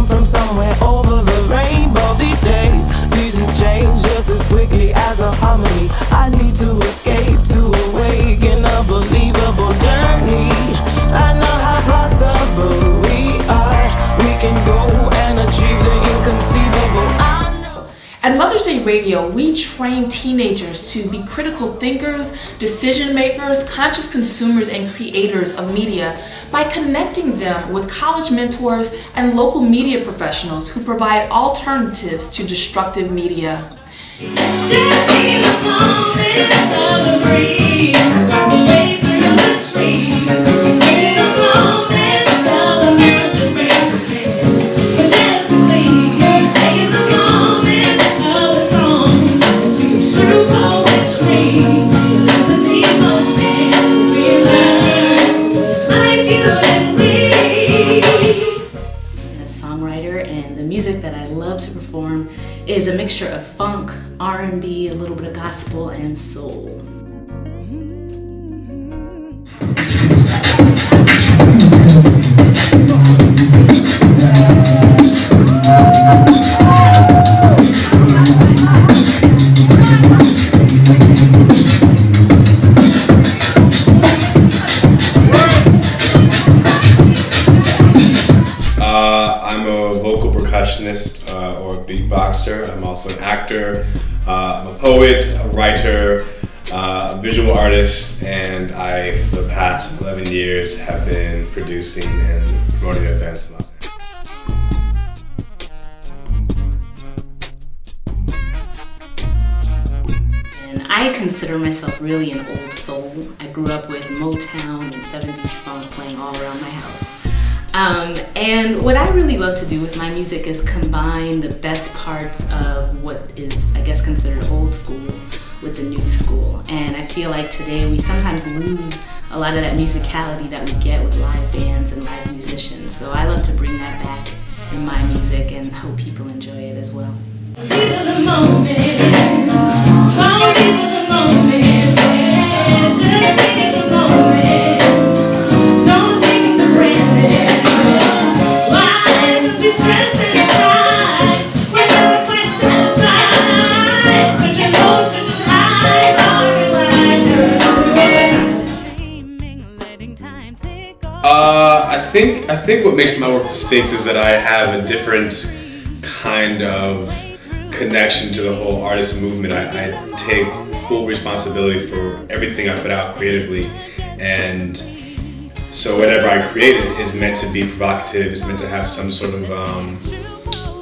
come from somewhere over the rainbow. These days, seasons change just as quickly as a harmony. I need to escape, to awaken a believable journey. I know how possible we are. We can go and achieve the inconceivable. I know. At Mother's Day Radio, we train teenagers to be critical thinkers, decision makers, conscious consumers, and creators of media by connecting them with college mentors and local media professionals who provide alternatives to destructive media. Is a mixture of funk, R&B, a little bit of gospel, and soul. I'm a vocal percussionist or a beatboxer. I'm also an actor. I'm a poet, a writer, a visual artist, and I, for the past 11 years, have been producing and promoting events in Los Angeles. I consider myself really an old soul. I grew up with Motown and 70s funk playing all around my house. And what I really love to do with my music is combine the best parts of what is, I guess, considered old school with the new school. And I feel like today we sometimes lose a lot of that musicality that we get with live bands and live musicians. So I love to bring that back in my music and hope people enjoy it as well. I think what makes my work distinct is that I have a different kind of connection to the whole artist movement. I take full responsibility for everything I put out creatively, and so whatever I create is meant to be provocative. It's meant to have some sort of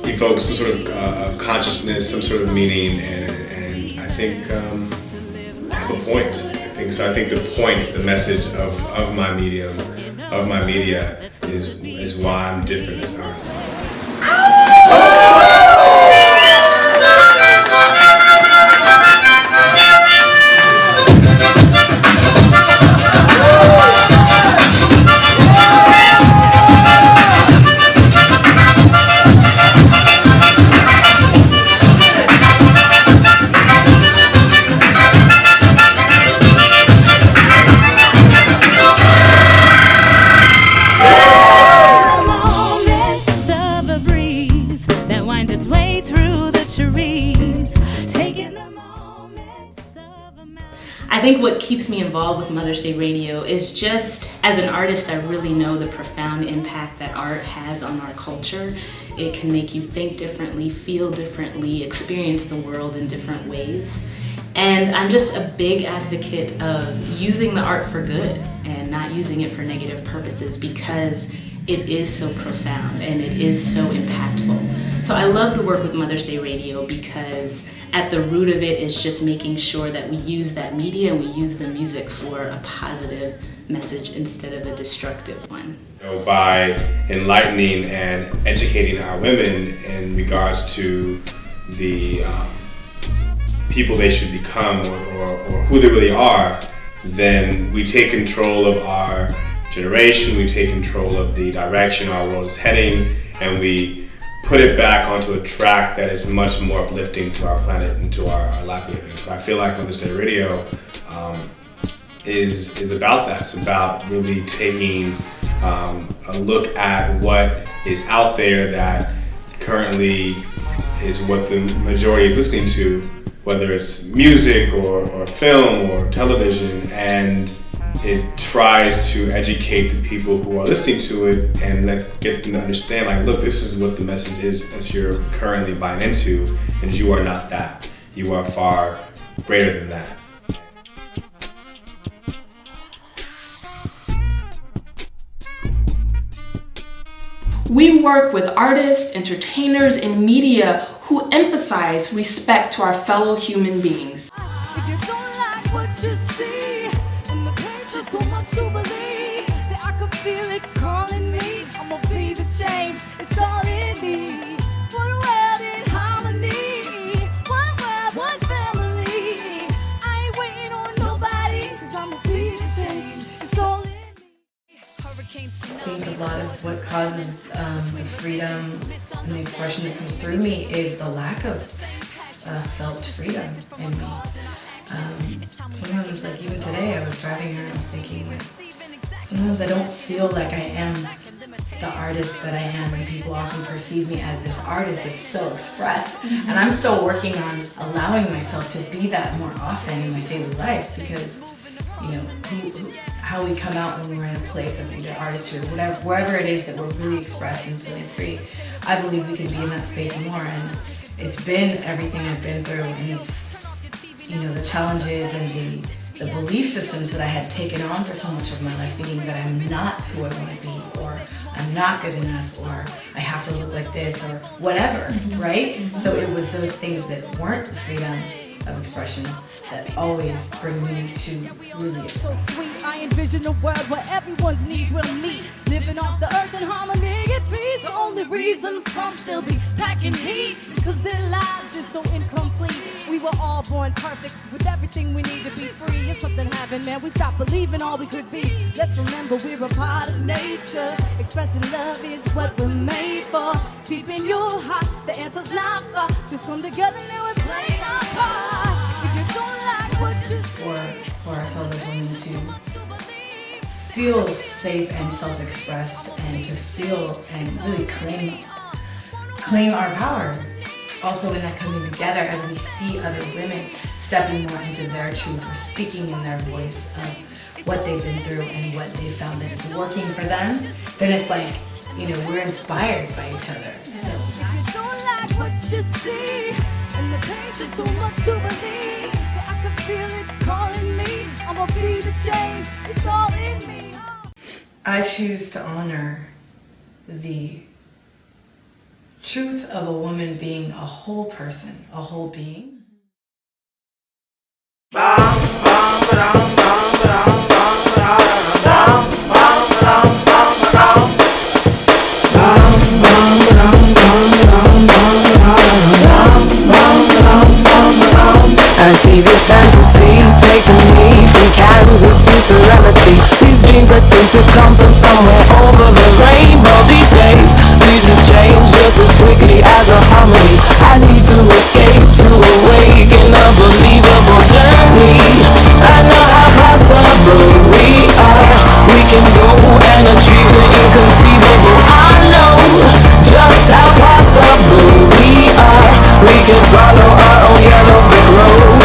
evoke some sort of consciousness, some sort of meaning, and I think I have a point. I think the point, the message of my media is why I'm different as an artist. I think what keeps me involved with Mother's Day Radio is just, as an artist, I really know the profound impact that art has on our culture. It can make you think differently, feel differently, experience the world in different ways. And I'm just a big advocate of using the art for good and not using it for negative purposes, because it is so profound and it is so impactful. So I love the work with Mother's Day Radio because at the root of it is just making sure that we use that media and we use the music for a positive message instead of a destructive one. By enlightening and educating our women in regards to the people they should become or who they really are, then we take control of our generation, we take control of the direction our world is heading, and we put it back onto a track that is much more uplifting to our planet and to our livelihood. So I feel like Mother's Day Radio is about that. It's about really taking a look at what is out there that currently is what the majority is listening to, whether it's music or film or television, and it tries to educate the people who are listening to it and get them to understand, like, look, this is what the message is that you're currently buying into, and you are not that. You are far greater than that. We work with artists, entertainers, and media who emphasize respect to our fellow human beings. If you don't like what you see, and the page is too much to believe, say I could feel it calling me, I'ma be the change, it's all in me. One world in harmony, one world, one family. I ain't waiting on nobody, cause I'ma be the change, it's all in me. I think a lot of what causes the freedom and the expression that comes through me is the lack of felt freedom in me. Sometimes, like even today, I was driving here and I was thinking, like, sometimes I don't feel like I am the artist that I am, and people often perceive me as this artist that's so expressed. And I'm still working on allowing myself to be that more often in my daily life, because, you know, how we come out when we're in a place of either artistry or whatever, wherever it is that we're really expressed and feeling free. I believe we can be in that space more, and it's been everything I've been through, and it's, you know, the challenges and the belief systems that I had taken on for so much of my life, thinking that I'm not who I want to be, or I'm not good enough, or I have to look like this, or whatever, right? So it was those things that weren't the freedom of expression that always bring me to really So sweet, I envision a world where everyone's needs will meet, living off the earth in harmony and peace. The only reason some still be packing heat is cause their lives is so incomplete. We were all born perfect with everything we need to be free, and something happened, man, we stopped believing all we could be. Let's remember we're a part of nature, expressing love is what we're made for. Deep in your heart, the answer's not far, just come together and we're playing our part. If you don't like what you see, for ourselves as women to feel safe and self-expressed, and to feel and really claim our power. Also in that coming together, as we see other women stepping more into their truth or speaking in their voice of what they've been through and what they found that is working for them, then it's like, you know, we're inspired by each other. So if you don't like what you see, and the page is too much to believe, say I could feel it calling me, I'ma be the change, it's all in me. I choose to honor the truth of a woman being a whole person, a whole being. I see this fantasy taking me from Kansas to Serenity. These dreams that seem to come from somewhere over the rainbow. These days, seasons change just as quickly as a harmony. I need to escape to awaken a believable journey. I know how possible we are. We can go and achieve the inconceivable. I know just how possible we are. We can follow our own yellow brick road.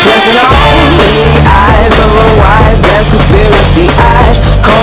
Pressing on the eyes of a wise man's conspiracy. I call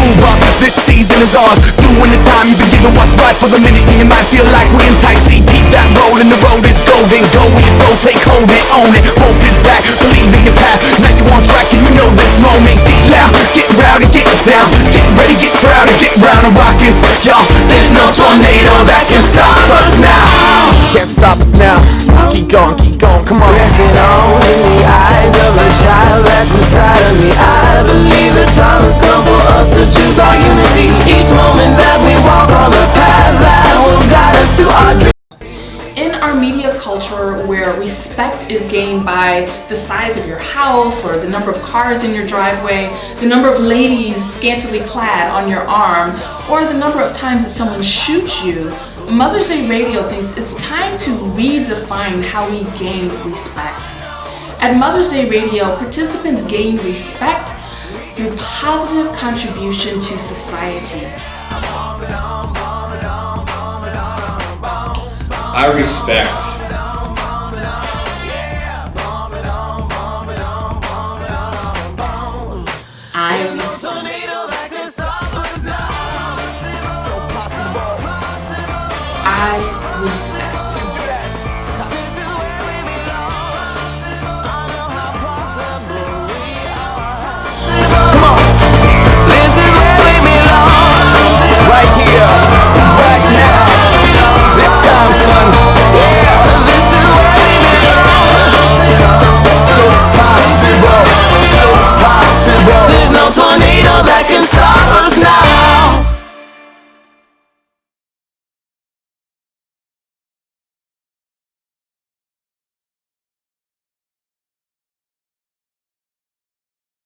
move up, this season is ours. Doing the time, you've been given what's right for the minute, and you might feel like we entice. See, keep that roll, and the road is golden. Go with your soul, take hold and own it. Hope is back, believe in your path. Now you on track, and you know this moment. Get loud, get rowdy, get down. Get ready, get crowded, get round and rock us. Y'all, there's no tornado that can stop us now. Can't stop us now. Keep going, come on. Pressing on in the eyes of a child that's inside of me. I believe the time has come for us to choose our unity. Each moment that we walk on the path that will guide us to our dreams. In our media culture, where respect is gained by the size of your house or the number of cars in your driveway, the number of ladies scantily clad on your arm, or the number of times that someone shoots you, Mother's Day Radio thinks it's time to redefine how we gain respect. At Mother's Day Radio, participants gain respect through positive contribution to society. I respect I respect.